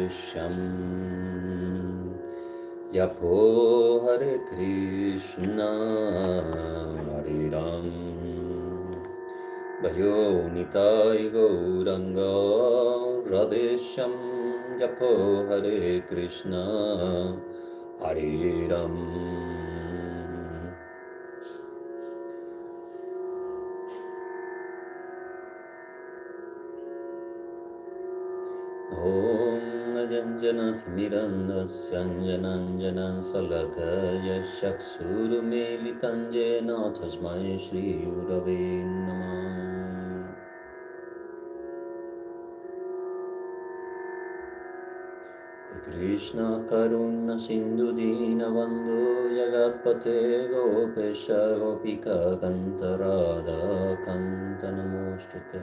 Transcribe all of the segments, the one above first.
Radheshyam. Japo Hare Krishna, Hare Ram, Bhajo Nitai Gauranga Radheshyam. Japo Hare Krishna, Hare Ram. Om Janjanathmirandasyanjananjanan Salakaya Shaksurumelitanjena Tasmai Shri Urave Namah. Krishna Karuna Sindhu Dinavandhu Jagatpate Gopesha Gopika Kantarada Kantanamoshtute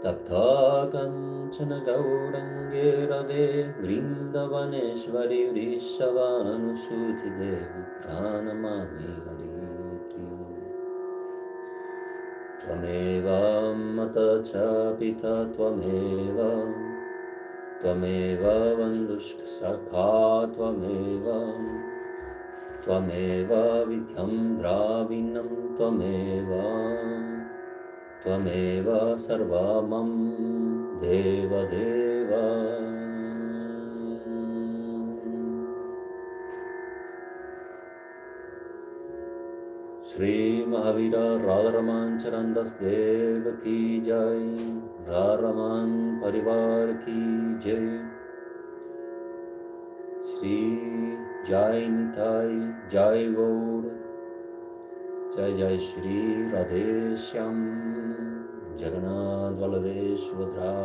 Tapta Kanchana Gaurange Radhe Vrindavaneshvari Vrishavanushuti Devi Pranamami Hari Priya. Tvameva Mata Chapita Tvameva Vandushka Sakha Tvameva Vidyam Dravinam Tvameva Sarvamam Deva Deva. Sri Mahavira Radharaman Charandas Deva Ki Jai, Radharaman Parivar Ki Jai, Sri Jai Nitai Jai Gaur, Jai Jai Sri Radheshyam, Jagannath Baladeshwara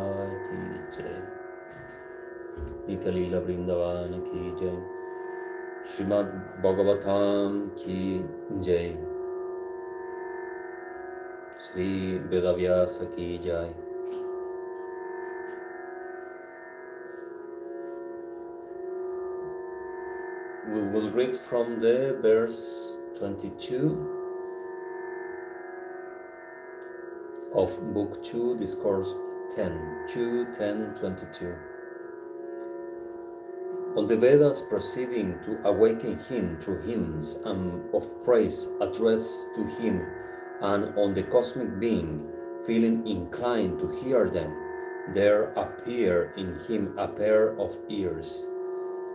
Ki Jai, Nitalila Vrindavana Ki Jai, SRIMAD BHAGAVATAM Ki Jai, Sri Vedavyasa Ki Jai. We will read from the verse 22 of Book 2, Discourse 10, 22. On the Vedas proceeding to awaken him through hymns and of praise addressed to him, and on the cosmic being feeling inclined to hear them, there appear in him a pair of ears,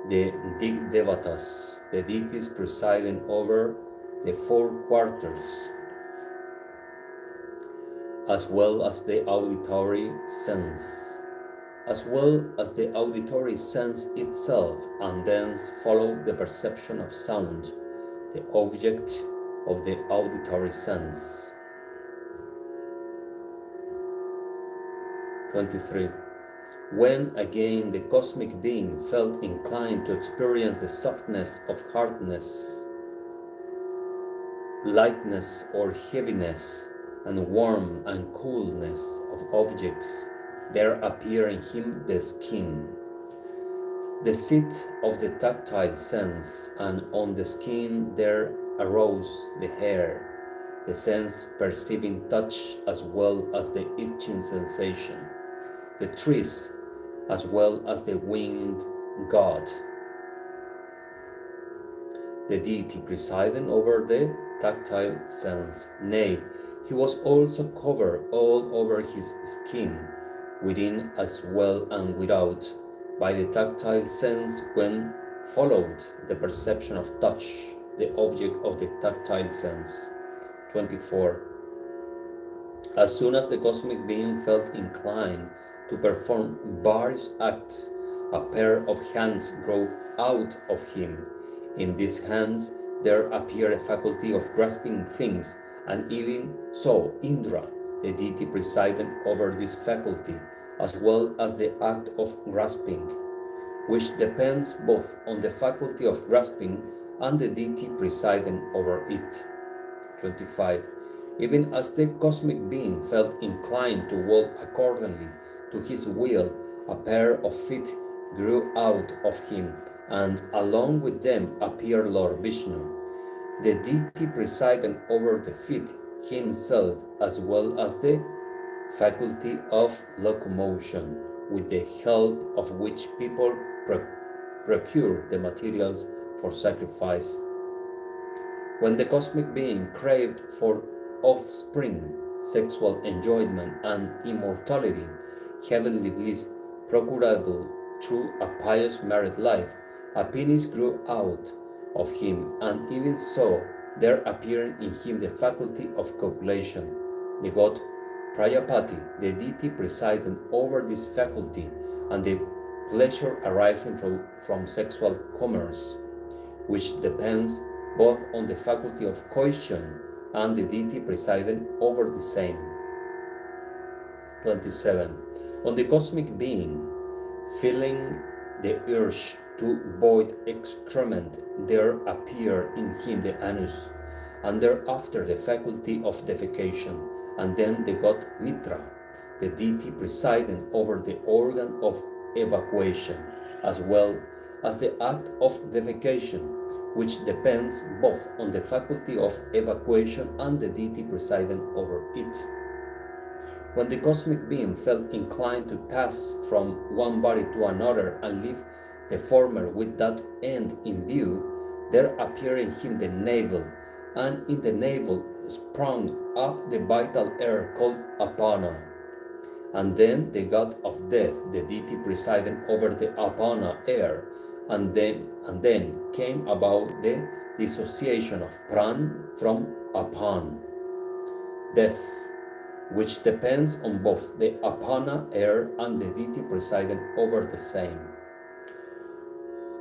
the Devatas, the deities presiding over the four quarters, as well as the auditory sense, itself, and thence follow the perception of sound, the object of the auditory sense. 23. When again the cosmic being felt inclined to experience the softness of hardness, lightness or heaviness, and warmth and coolness of objects, there appear in him the skin, the seat of the tactile sense, and on the skin there arose the hair, the sense perceiving touch as well as the itching sensation, the trees as well as the winged god, the deity presiding over the tactile sense. Nay, he was also covered all over his skin, within as well and without, by the tactile sense when followed the perception of touch, the object of the tactile sense. 24. As soon as the cosmic being felt inclined to perform various acts, a pair of hands grow out of him. In these hands there appear a faculty of grasping things, and even so Indra, the deity presiding over this faculty, as well as the act of grasping, which depends both on the faculty of grasping and the deity presiding over it. 25. Even as the cosmic being felt inclined to walk accordingly to his will, a pair of feet grew out of him, and along with them appeared Lord Vishnu, the deity presiding over the feet himself, as well as the faculty of locomotion. with the help of which people procure the materials for sacrifice. When the cosmic being craved for offspring, sexual enjoyment, and immortality, heavenly bliss procurable through a pious married life, a penis grew out of him, and even so there appeared in him the faculty of copulation. The god Prajapati, the deity presiding over this faculty, and the pleasure arising from sexual commerce, which depends both on the faculty of coition and the deity presiding over the same. 27. On the cosmic being, feeling the urge to void excrement, there appeared in him the anus, and thereafter the faculty of defecation, and then the god Mitra, the deity presiding over the organ of evacuation, as well as the act of defecation, which depends both on the faculty of evacuation and the deity presiding over it. When the cosmic being felt inclined to pass from one body to another and leave the former with that end in view, there appeared in him the navel, and in the navel sprung up the vital air called Apana. And then the god of death, the deity presiding over the Apana air, and then came about the dissociation of Pran from Apan, death, which depends on both the Apana air and the deity presiding over the same.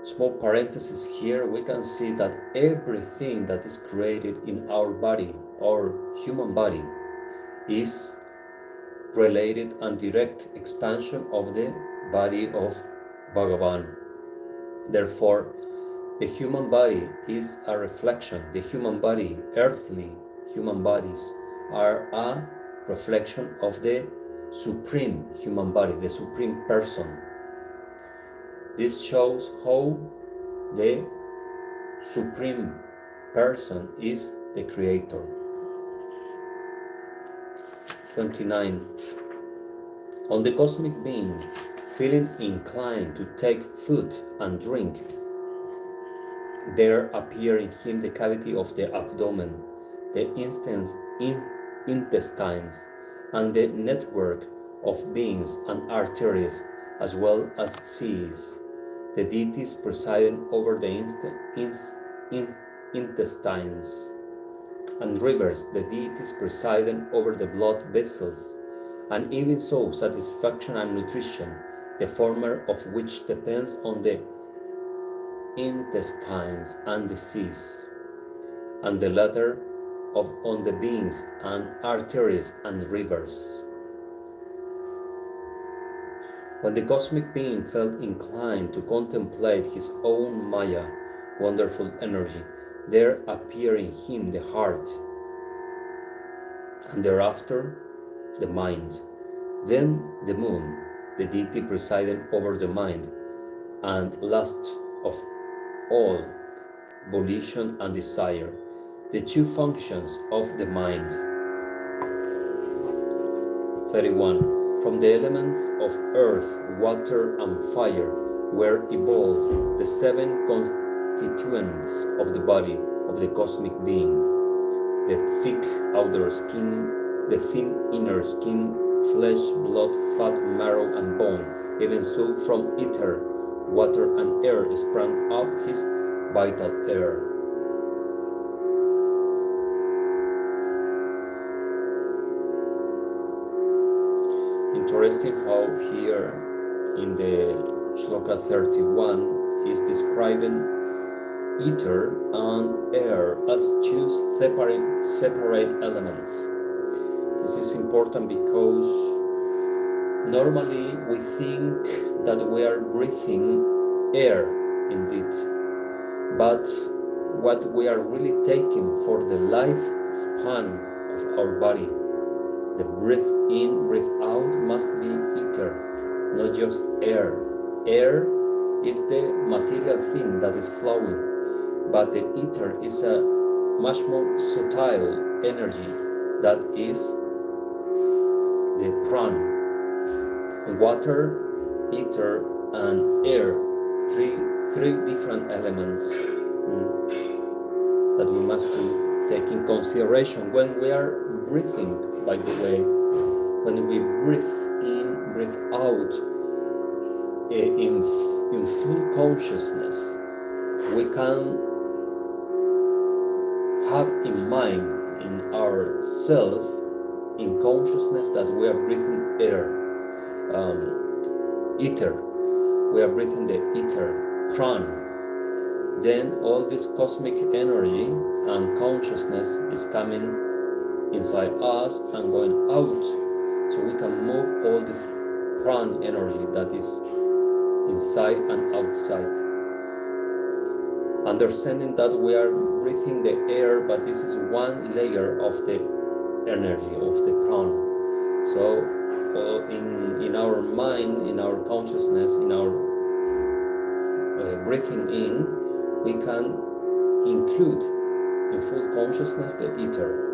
Small parenthesis here, we can see that everything that is created in our body, our human body, is related and direct expansion of the body of Bhagavan. Therefore, the human body is a reflection. The human body, earthly human bodies, are a reflection of the supreme human body, the supreme person. This shows how the supreme person is the creator. 29. On the cosmic being, feeling inclined to take food and drink, there appeared in him the cavity of the abdomen, the intestines, and the network of veins and arteries, as well as seas. The deities presiding over the intestines and rivers, the deities presiding over the blood vessels, and even so satisfaction and nutrition, the former of which depends on the intestines and the seas, and the latter on the veins and arteries and rivers. When the cosmic being felt inclined to contemplate his own Maya, wonderful energy, there appeared in him the heart, and thereafter the mind, then the moon, the deity presiding over the mind, and last of all, volition and desire, the two functions of the mind. 31. From the elements of earth, water, and fire were evolved the seven constituents of the body of the cosmic being: the thick outer skin, the thin inner skin, flesh, blood, fat, marrow, and bone. Even so, from ether, water, and air sprang up his vital air. Interesting how here in the Shloka 31 is describing ether and air as two separate elements. This is important because normally we think that we are breathing air indeed, but what we are really taking for the lifespan of our body, the breath in, breath out, must be ether, not just air. Air is the material thing that is flowing, but the ether is a much more subtle energy that is the pran. Water ether, and air. Three different elements that we must take in consideration when we are breathing, by the way. When we breathe in, breathe out in full consciousness, we can have in mind, in ourself, in consciousness, that we are breathing air, ether. We are breathing the ether, prana. Then all this cosmic energy and consciousness is coming inside us and going out. So we can move all this prana energy that is inside and outside. Understanding that we are breathing the air, but this is one layer of the energy of the prana. So in our mind, in our consciousness, in our breathing in, we can include in full consciousness the ether.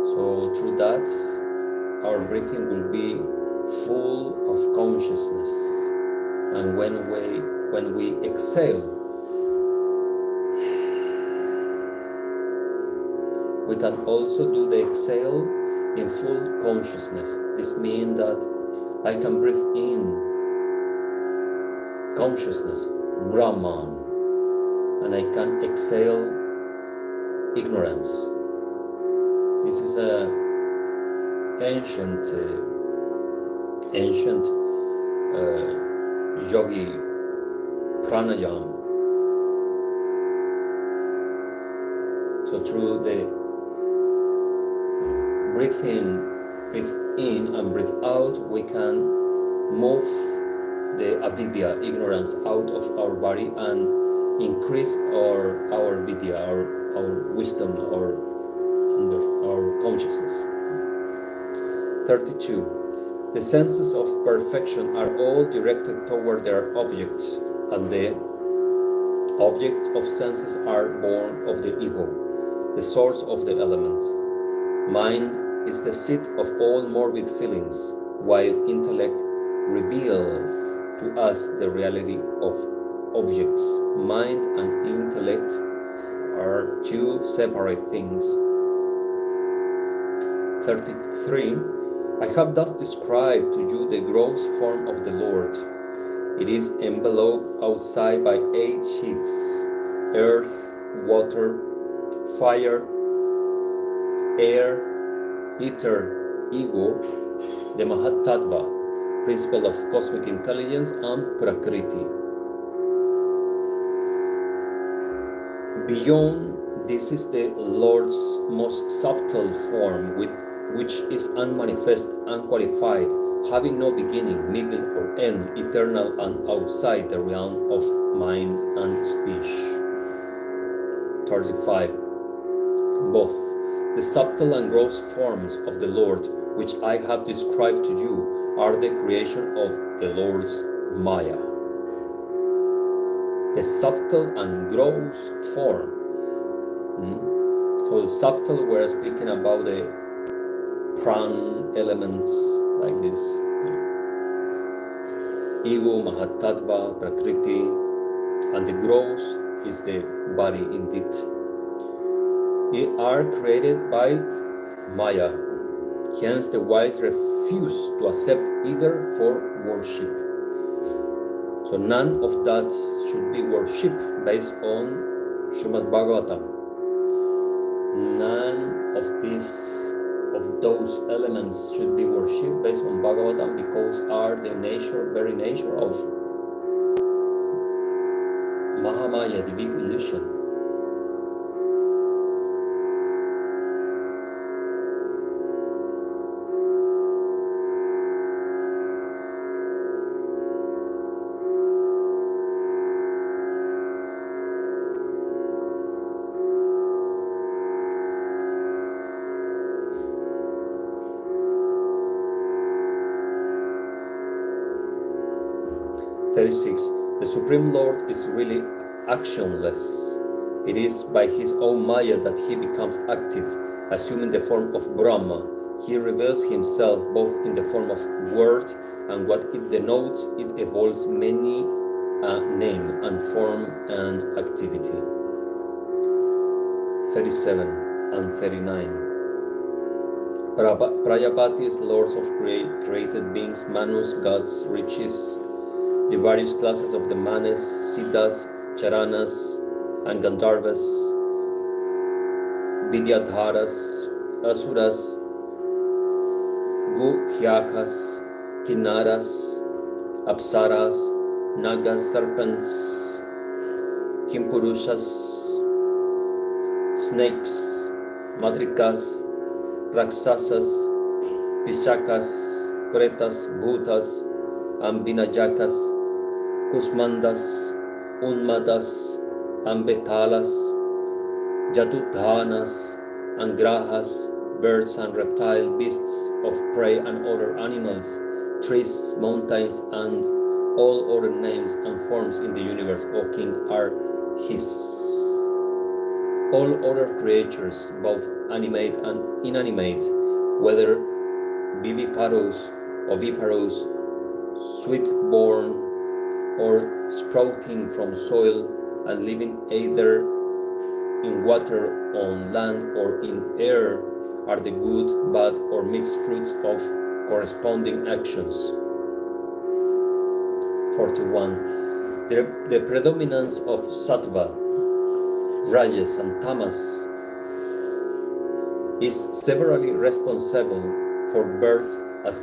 So through that, our breathing will be full of consciousness. And when we exhale, we can also do the exhale in full consciousness. This means that I can breathe in consciousness, Brahman, and I can exhale ignorance. This is a ancient yogi pranayama. So through the breathe in and breathe out, we can move the avidya, ignorance, out of our body and increase our vidya, our wisdom, our consciousness. 32. The senses of perfection are all directed toward their objects, and the objects of senses are born of the ego, the source of the elements. Mind is the seat of all morbid feelings, while intellect reveals to us the reality of objects. Mind and intellect are two separate things. 33. I have thus described to you the gross form of the Lord. It is enveloped outside by 8 sheets: earth, water, fire, air, ether, ego, the Mahatattva, principle of cosmic intelligence, and Prakriti. Beyond this is the Lord's most subtle form, which is unmanifest, unqualified, having no beginning, middle, or end, eternal and outside the realm of mind and speech. 35. Both the subtle and gross forms of the Lord, which I have described to you, are the creation of the Lord's Maya. The subtle and gross form. So the subtle, we're speaking about the prana elements like this: ego, Mahatattva, Prakriti, and the gross is the body indeed. They are created by Maya. Hence the wise refuse to accept either for worship. So none of that should be worshipped based on SRIMAD Bhāgavatam. None of those elements should be worshipped based on Bhāgavatam, because are the very nature of Mahamaya, the big illusion. The Supreme Lord is really actionless. It is by his own Maya that he becomes active, assuming the form of Brahma, He reveals himself both in the form of word and what it denotes. It evolves many a name and form and activity. 37 and 39. Prajapatis, lords of created beings, Manus, gods, riches, the various classes of the Manes, Siddhas, Charanas, and Gandharvas, Vidyadharas, Asuras, Guhyakas, Kinnaras, Apsaras, Nagas, serpents, Kimpurushas, snakes, Madrikas, Raksasas, Pishakas, Pretas, Bhutas, and Vinayakas, Kusmandas, Unmadas, and Betalas, Jatudhanas, and Grahas, birds and reptile, beasts of prey and other animals, trees, mountains, and all other names and forms in the universe, O King, are his. All other creatures, both animate and inanimate, whether viviparous, oviparous, sweet-born, or sprouting from soil and living either in water, on land, or in air, are the good, bad, or mixed fruits of corresponding actions. 41. The predominance of sattva, rajas, and tamas is severally responsible for birth as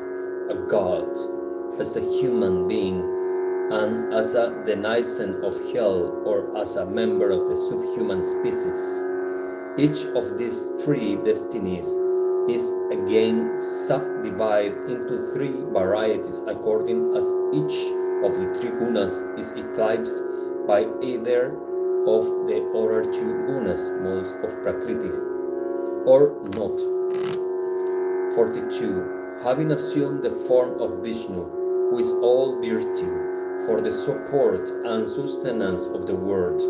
a god, as a human being, and as a denizen of hell, or as a member of the subhuman species. Each of these three destinies is again subdivided into three varieties according as each of the three gunas is eclipsed by either of the other two gunas, modes of Prakriti, or not. 42. Having assumed the form of Vishnu, who is all virtue, for the support and sustenance of the world,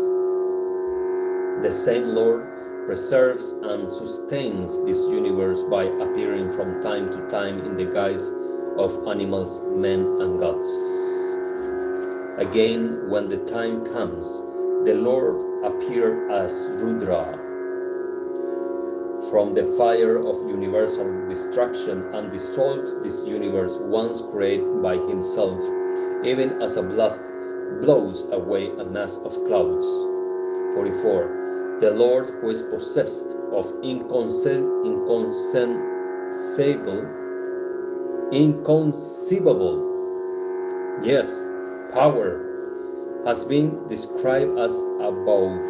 the same Lord preserves and sustains this universe by appearing from time to time in the guise of animals, men, and gods. Again, when the time comes, the Lord appeared as Rudra from the fire of universal destruction and dissolves this universe once created by himself, even as a blast blows away a mass of clouds. 44. The Lord, who is possessed of inconceivable, yes, power, has been described as above,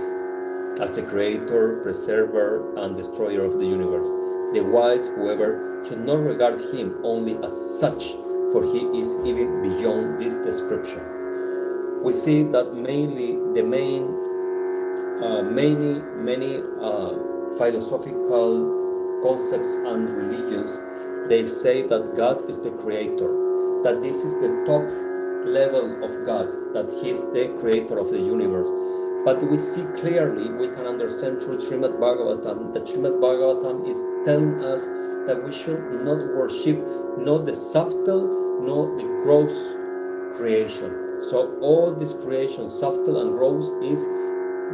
as the creator, preserver, and destroyer of the universe. The wise, whoever, should not regard him only as such, for he is even beyond this description. We see that many philosophical concepts and religions, they say that God is the creator, that this is the top level of God, that he is the creator of the universe. But we see clearly, we can understand through SRIMAD Bhāgavatam, that SRIMAD Bhāgavatam is telling us that we should not worship not the subtle, nor the gross creation. So all this creation, subtle and gross, is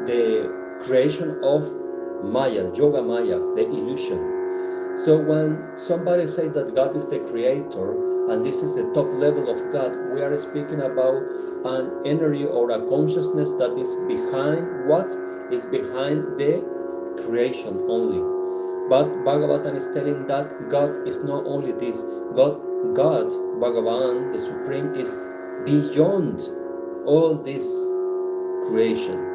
the creation of Maya, Yoga Maya, the illusion. So when somebody says that God is the creator, and this is the top level of God, we are speaking about an energy or a consciousness that is behind what is behind the creation only. But Bhagavatam is telling that God is not only this. God, Bhagavan, the Supreme, is beyond all this creation.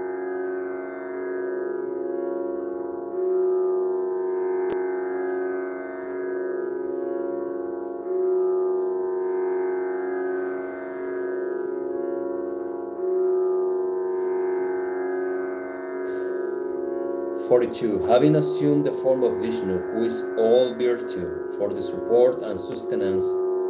(42) Having assumed the form of Vishnu, who is all virtue, for the support and sustenance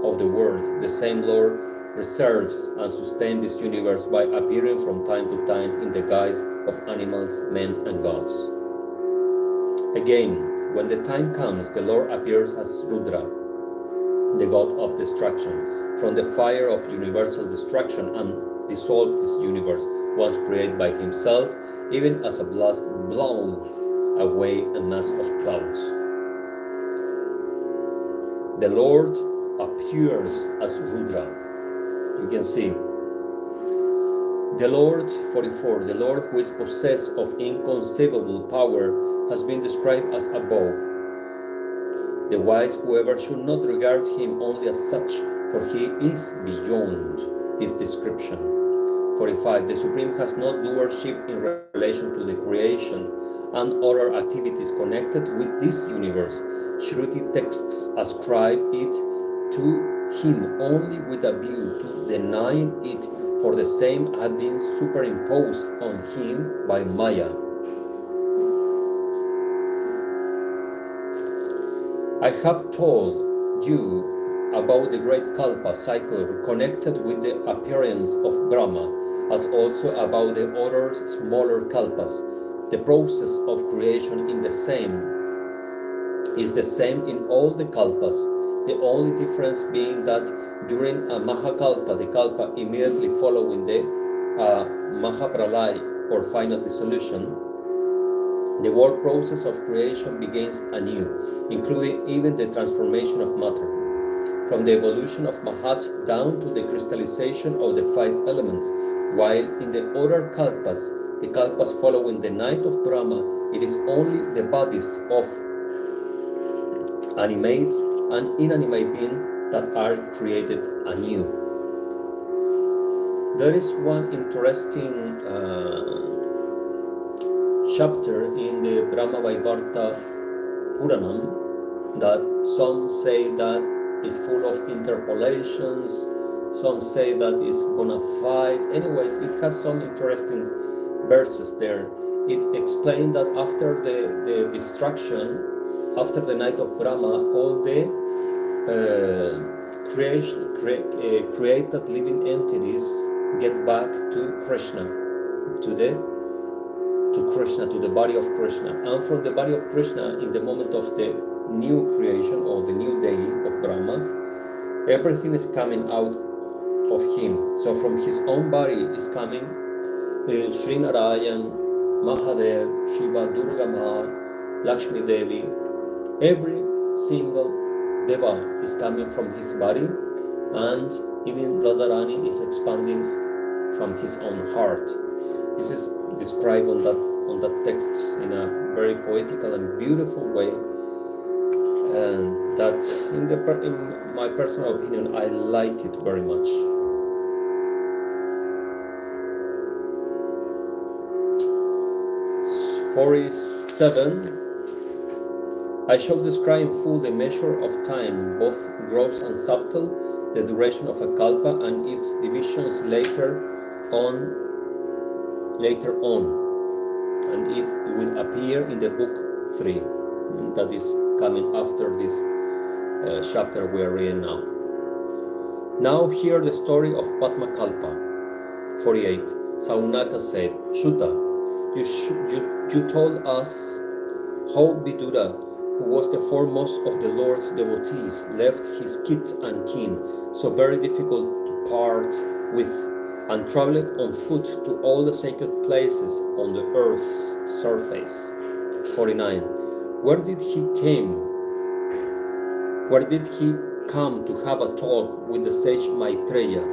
of the world, the same Lord preserves and sustains this universe by appearing from time to time in the guise of animals, men, and gods. Again, When the time comes, the Lord appears as Rudra, the god of destruction, from the fire of universal destruction, and dissolves this universe once created by himself, even as a blast blows away a mass of clouds. The Lord appears as Rudra. You can see the Lord, 44, the Lord who is possessed of inconceivable power has been described as above. The wise, however, should not regard him only as such, for he is beyond this description. 45. The Supreme has no doership in relation to the creation and other activities connected with this universe. Shruti texts ascribe it to him only with a view to denying it, for the same had been superimposed on him by Maya. I have told you about the great Kalpa cycle connected with the appearance of Brahma, as also about the other smaller Kalpas. The process of creation is the same in all the Kalpas, the only difference being that during a Mahakalpa, the Kalpa immediately following the Mahapralaya or final dissolution, the whole process of creation begins anew, including even the transformation of matter, from the evolution of Mahat down to the crystallization of the 5 elements, while in the other Kalpas, the Kalpas following the night of Brahma, it is only the bodies of animate and inanimate beings that are created anew. There is one interesting chapter in the Brahma-Vaivarta Puranam that some say that is full of interpolations, some say that is bona fide. Anyways, it has some interesting verses there. It explained that after the destruction, after the night of Brahma, all the created living entities get back to Krishna, to the body of Krishna. And from the body of Krishna, in the moment of the new creation or the new day of Brahma, everything is coming out of him. So from his own body is coming Sri Narayan, Mahadev, Shiva, Durga Ma, Lakshmi Devi. Every single Deva is coming from his body, and even Radharani is expanding from his own heart. This is described on that text in a very poetical and beautiful way, and that in my personal opinion, I like it very much. "47. I shall describe in full the measure of time, both gross and subtle, the duration of a kalpa and its divisions later on, and it will appear in the book 3, that is coming after this chapter we are reading now. Now hear the story of Padma Kalpa. 48. Saunaka said, Shuta, you told us how Vidura, who was the foremost of the Lord's devotees, left his kith and kin, so very difficult to part with, and traveled on foot to all the sacred places on the earth's surface. 49. Where did he come to have a talk with the sage Maitreya,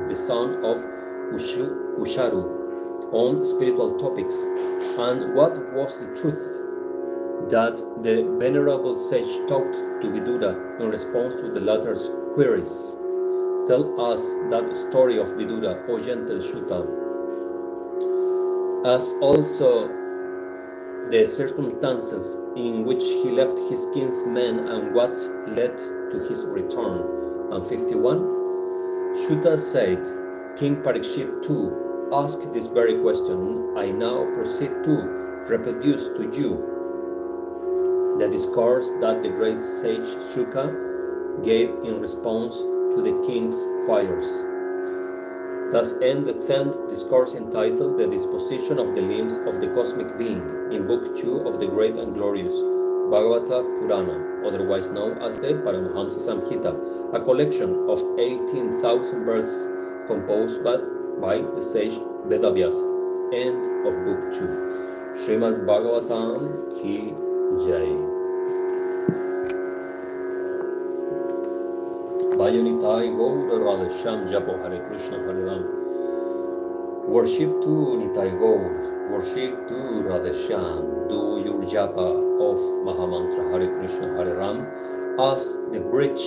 the son of Usharu, on spiritual topics, and what was the truth that the venerable sage talked to Vidura in response to the latter's queries? Tell us that story of Vidura, O gentle Shuta, as also the circumstances in which he left his kinsmen and what led to his return. And 51. Shuta said, King Parikshit too asked this very question. I now proceed to reproduce to you the discourse that the great sage Shuka gave in response to the king's choirs. Thus ends the 10th discourse entitled The Disposition of the Limbs of the Cosmic Being in Book 2 of the Great and Glorious Bhagavata Purana, otherwise known as the Paramahamsa Samhita, a collection of 18,000 verses composed by the sage Vedavyasa. End of Book 2. Srimad Bhagavatam Ki Jai. Bhajanitai Gaura Radheshyam Japo Hare Krishna Hare Ram. Worship to Nitai Gaur, worship to Radheshyam. Do your japa of Mahamantra Hare Krishna Hare Ram as the bridge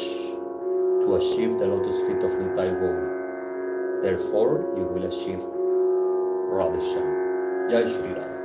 to achieve the lotus feet of Nitai Gaur. Therefore, you will achieve Radheshyam. Jai Sri Radha.